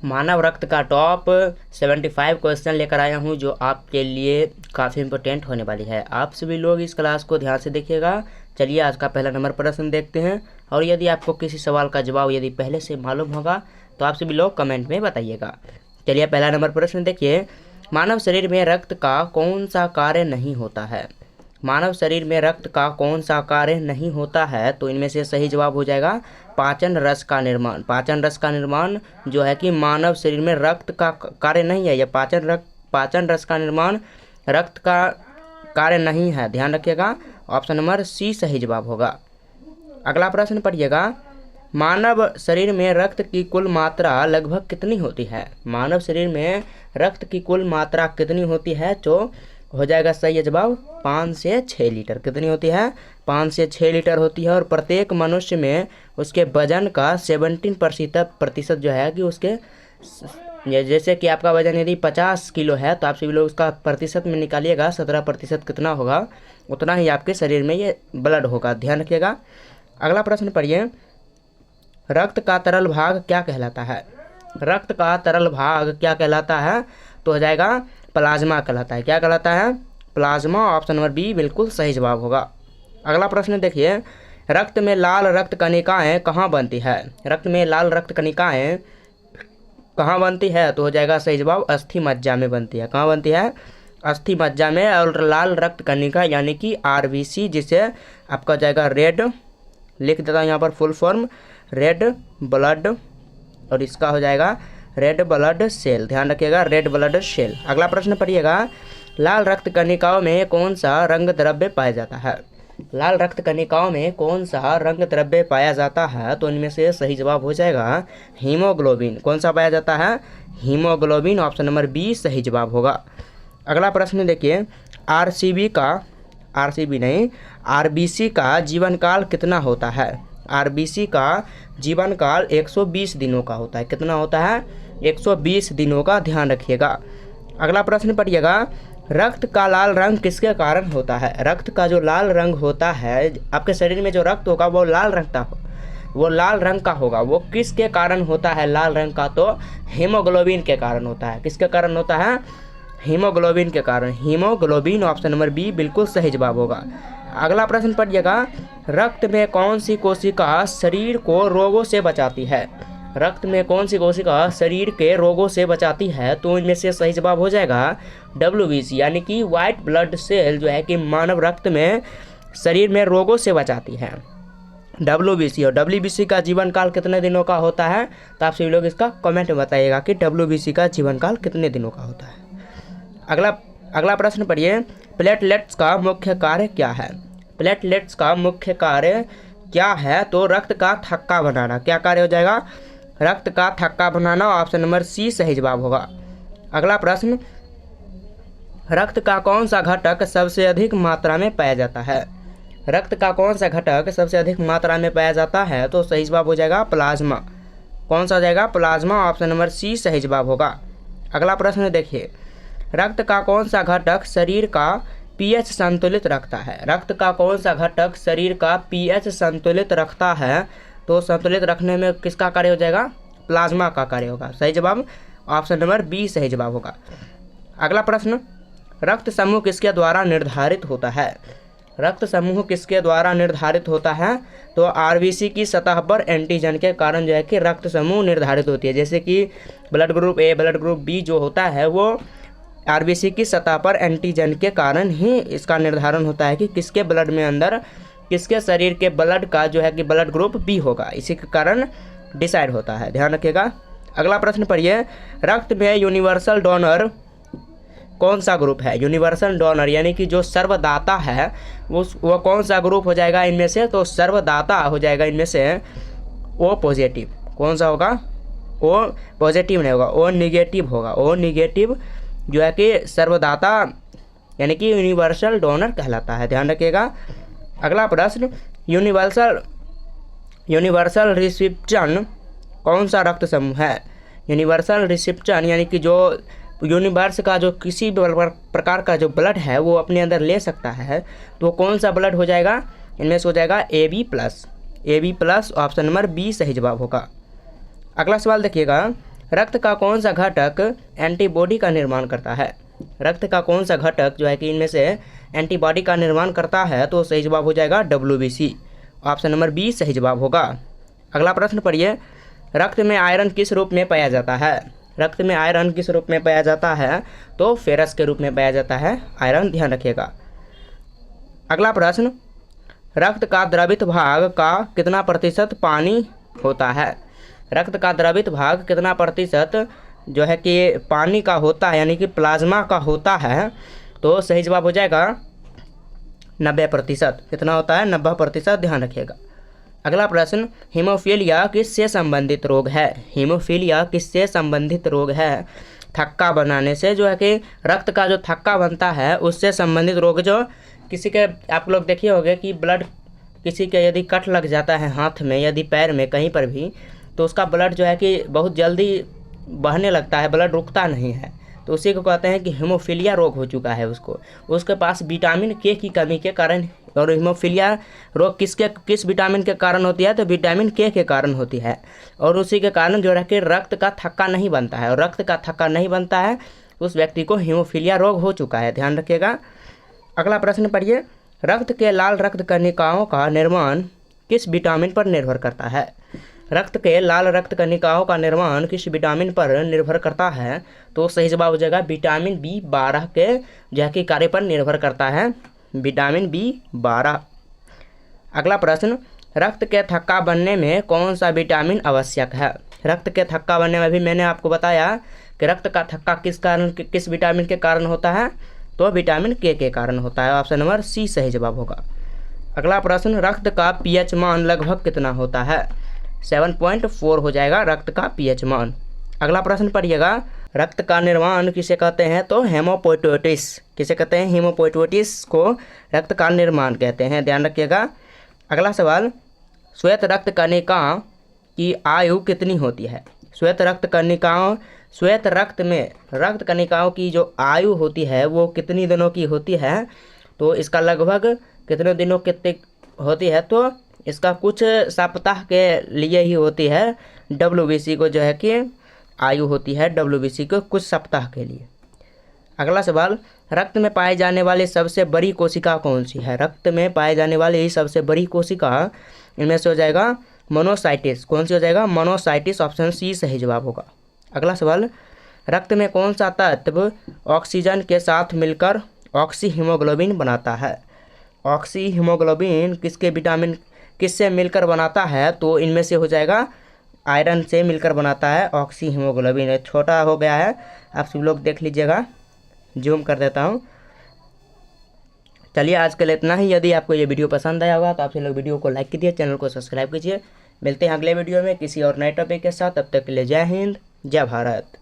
मानव रक्त का top 75 question लेकर आया हूं जो आपके लिए काफ़ी इंपॉर्टेंट होने वाली है। आप सभी लोग इस क्लास को ध्यान से देखिएगा। चलिए आज का पहला नंबर प्रश्न देखते हैं, और यदि आपको किसी सवाल का जवाब यदि पहले से मालूम होगा तो आप सभी लोग कमेंट में बताइएगा। चलिए पहला नंबर प्रश्न देखिए, मानव शरीर में रक्त का कौन सा कार्य नहीं होता है? मानव शरीर में रक्त का कौन सा कार्य नहीं होता है? तो इनमें से सही जवाब हो जाएगा पाचन रस का निर्माण। पाचन रस का निर्माण जो है कि मानव शरीर में रक्त का कार्य नहीं है, यह पाचन रस का निर्माण रक्त का कार्य नहीं है, ध्यान रखिएगा। ऑप्शन नंबर सी सही जवाब होगा। अगला प्रश्न पढ़िएगा, मानव शरीर में रक्त की कुल मात्रा लगभग कितनी होती है? मानव शरीर में रक्त की कुल मात्रा कितनी होती है? तो हो जाएगा सही जवाब 5 से 6 लीटर। कितनी होती है? 5 से 6 लीटर होती है। और प्रत्येक मनुष्य में उसके वजन का 17% जो है कि उसके, जैसे कि आपका वजन यदि 50 किलो है तो आप सभी लोग उसका प्रतिशत में निकालिएगा 17% कितना होगा, उतना ही आपके शरीर में ये ब्लड होगा, ध्यान रखिएगा। अगला प्रश्न पढ़िए, रक्त का तरल भाग क्या कहलाता है? रक्त का तरल भाग क्या कहलाता है? तो हो जाएगा प्लाज्मा कहलाता है। क्या कहलाता है? प्लाज्मा। ऑप्शन नंबर बी बिल्कुल सही जवाब होगा। अगला प्रश्न देखिए, रक्त में लाल रक्त कणिकाएं कहाँ बनती है? रक्त में लाल रक्त कणिकाएं कहाँ बनती है? तो हो जाएगा सही जवाब अस्थि मज्जा में बनती है। कहाँ बनती है? अस्थि मज्जा में। और लाल रक्त कणिका यानी कि आरबीसी, जिसे आपका जाएगा रेड, लिख देता हूँ यहाँ पर फुल फॉर्म, रेड ब्लड, और इसका हो जाएगा रेड ब्लड सेल, ध्यान रखिएगा, रेड ब्लड सेल। अगला प्रश्न पढ़िएगा, लाल रक्त कणिकाओं में कौन सा रंग द्रव्य पाया जाता है? लाल रक्त कणिकाओं में कौन सा रंग द्रव्य पाया जाता है? तो इनमें से सही जवाब हो जाएगा हीमोग्लोबिन। कौन सा पाया जाता है? हीमोग्लोबिन। ऑप्शन नंबर बी सही जवाब होगा। अगला प्रश्न देखिए, आरबीसी का जीवन काल कितना होता है? आरबीसी का जीवन काल 120 दिनों का होता है। कितना होता है? 120 दिनों का, ध्यान रखिएगा। अगला प्रश्न पढ़िएगा, रक्त का लाल रंग किसके कारण होता है? रक्त का जो लाल रंग होता है, आपके शरीर में जो रक्त होगा वो लाल रंग का होगा। वो किसके कारण होता है लाल रंग का? तो हीमोग्लोबिन के कारण होता है। किसके कारण होता है? हीमोग्लोबिन के कारण। हीमोग्लोबिन। ऑप्शन नंबर बी बिल्कुल सही जवाब होगा। अगला प्रश्न पढ़िएगा, रक्त में कौन सी कोशिका शरीर को रोगों से बचाती है? रक्त में कौन सी कोशिका शरीर के रोगों से बचाती है? तो इनमें से सही जवाब हो जाएगा डब्ल्यूबीसी, यानी कि वाइट ब्लड सेल जो है कि मानव रक्त में शरीर में रोगों से बचाती है, डब्ल्यूबीसी। और डब्ल्यूबीसी का जीवन काल कितने दिनों का होता है? तो आप सभी लोग इसका कमेंट में बताइएगा कि डब्ल्यूबीसी का जीवन काल कितने दिनों का होता है। अगला प्रश्न पढ़िए, प्लेटलेट्स का मुख्य कार्य क्या है? प्लेटलेट्स का मुख्य कार्य क्या है? तो रक्त का थक्का बनाना। क्या कार्य हो जाएगा? रक्त का थक्का बनाना। ऑप्शन नंबर सी सही जवाब होगा। अगला प्रश्न, रक्त का कौन सा घटक सबसे अधिक मात्रा में पाया जाता है? रक्त का कौन सा घटक सबसे अधिक मात्रा में पाया जाता है? तो सही जवाब हो जाएगा प्लाज्मा। कौन सा हो जाएगा? प्लाज्मा। ऑप्शन नंबर सी सही जवाब होगा। अगला प्रश्न देखिए, रक्त का कौन सा घटक शरीर का पीएच संतुलित रखता है? रक्त का कौन सा घटक शरीर का पीएच संतुलित रखता है? तो संतुलित रखने में किसका कार्य हो जाएगा? प्लाज्मा का कार्य होगा। सही जवाब ऑप्शन नंबर बी सही जवाब होगा। अगला प्रश्न, रक्त समूह किसके द्वारा निर्धारित होता है? रक्त समूह किसके द्वारा निर्धारित होता है? तो आरबीसी की सतह पर एंटीजन के कारण जो है कि रक्त समूह निर्धारित होती है। जैसे कि blood group A, blood group B जो होता है वो आरबीसी की सतह पर एंटीजन के कारण ही इसका निर्धारण होता है कि किसके ब्लड में अंदर, किसके शरीर के ब्लड का जो है कि ब्लड ग्रुप बी होगा, इसी के कारण डिसाइड होता है, ध्यान रखिएगा। अगला प्रश्न पढ़िए, रक्त में यूनिवर्सल डोनर कौन सा ग्रुप है? यूनिवर्सल डोनर यानी कि जो सर्वदाता है वो कौन सा ग्रुप हो जाएगा इनमें से? तो सर्वदाता हो जाएगा इनमें से ओ पॉजिटिव। कौन सा होगा? ओ पॉजिटिव नहीं होगा, ओ निगेटिव होगा। ओ निगेटिव जो है कि सर्वदाता यानी कि यूनिवर्सल डोनर कहलाता है, ध्यान रखिएगा। अगला प्रश्न, यूनिवर्सल रिसिप्शन कौन सा रक्त समूह है? यूनिवर्सल रिसिप्शन यानी कि जो यूनिवर्स का जो किसी भी प्रकार का जो ब्लड है वो अपने अंदर ले सकता है, तो कौन सा ब्लड हो जाएगा? इनमें से हो जाएगा AB+। AB+। Option number B सही जवाब होगा। अगला सवाल देखिएगा, रक्त का कौन सा घटक एंटीबॉडी का निर्माण करता है? रक्त का कौन सा घटक जो है कि इनमें से एंटीबॉडी का निर्माण करता है? तो सही जवाब हो जाएगा WBC। ऑप्शन नंबर बी सही जवाब होगा। अगला प्रश्न पढ़िए, रक्त में आयरन किस रूप में पाया जाता है? रक्त में आयरन किस रूप में पाया जाता है? तो फेरस के रूप में पाया जाता है आयरन, ध्यान रखिएगा। अगला प्रश्न, रक्त का द्रवित भाग का कितना प्रतिशत पानी होता है? रक्त का द्रवित भाग कितना प्रतिशत जो है कि पानी का होता है, यानी कि प्लाज्मा का होता है? तो सही जवाब हो जाएगा 90%। कितना होता है? 90%, ध्यान रखिएगा। अगला प्रश्न, हीमोफीलिया किससे संबंधित रोग है? हीमोफीलिया किससे संबंधित रोग है? थक्का बनाने से, जो है कि रक्त का जो थक्का बनता है उससे संबंधित रोग। जो किसी के आप लोग देखिए होंगे कि ब्लड, किसी के यदि कट लग जाता है हाथ में, यदि पैर में, कहीं पर भी, तो उसका ब्लड जो है कि बहुत जल्दी बहने लगता है, ब्लड रुकता नहीं है, तो उसी को कहते हैं कि हीमोफीलिया रोग हो चुका है उसको। उसके पास विटामिन के की कमी के कारण, और हीमोफीलिया रोग किस विटामिन के कारण होती है? तो विटामिन के कारण होती है, और उसी के कारण जो है कि रक्त का थक्का नहीं बनता है, और रक्त का थक्का नहीं बनता है उस व्यक्ति को हीमोफीलिया रोग हो चुका है, ध्यान रखिएगा। अगला प्रश्न पढ़िए, रक्त के लाल रक्त कणिकाओं का निर्माण किस विटामिन पर निर्भर करता है? रक्त के लाल रक्त कणिकाओं का निर्माण किस विटामिन पर निर्भर करता है? तो सही जवाब हो जाएगा विटामिन B12 के जो है कि कार्य पर निर्भर करता है, विटामिन B12। अगला प्रश्न, रक्त के थक्का बनने में कौन सा विटामिन आवश्यक है? रक्त के थक्का बनने में भी मैंने आपको बताया कि रक्त का थक्का किस विटामिन के कारण होता है? तो विटामिन के कारण होता है। ऑप्शन नंबर सी सही जवाब होगा। अगला प्रश्न, रक्त का pH मान लगभग कितना होता है? 7.4 हो जाएगा रक्त का pH मान। अगला प्रश्न पढ़िएगा, रक्त का निर्माण किसे कहते हैं? तो हेमोपोएटिस। किसे कहते हैं? हेमोपोएटिस को रक्त का निर्माण कहते हैं, ध्यान रखिएगा। अगला सवाल, श्वेत रक्त कणिका की आयु कितनी होती है? श्वेत रक्त में रक्त कणिकाओं की जो आयु होती है वो कितनी दिनों की होती है? तो इसका लगभग कितने दिनों कितनी होती है? तो इसका कुछ सप्ताह के लिए ही होती है। WBC को जो है कि आयु होती है WBC को कुछ सप्ताह के लिए। अगला सवाल, रक्त में पाई जाने वाली सबसे बड़ी कोशिका कौन सी है? रक्त में पाई जाने वाली सबसे बड़ी कोशिका इनमें से हो जाएगा मोनोसाइटिस। कौन सी हो जाएगा? मोनोसाइटिस। ऑप्शन सी सही जवाब होगा। अगला सवाल, रक्त में कौन सा तत्व ऑक्सीजन के साथ मिलकर ऑक्सी हीमोग्लोबिन बनाता है? ऑक्सी हीमोग्लोबिन किससे मिलकर बनाता है? तो इनमें से हो जाएगा आयरन से मिलकर बनाता है ऑक्सी हीमोग्लोबिन। छोटा हो गया है, आप सब लोग देख लीजिएगा, जूम कर देता हूँ। चलिए आज के लिए इतना ही। यदि आपको ये वीडियो पसंद आया होगा तो आप सब लोग वीडियो को लाइक कीजिए, चैनल को सब्सक्राइब कीजिए। मिलते हैं अगले वीडियो में किसी और नए टॉपिक के साथ। तब तक के लिए जय हिंद, जय भारत।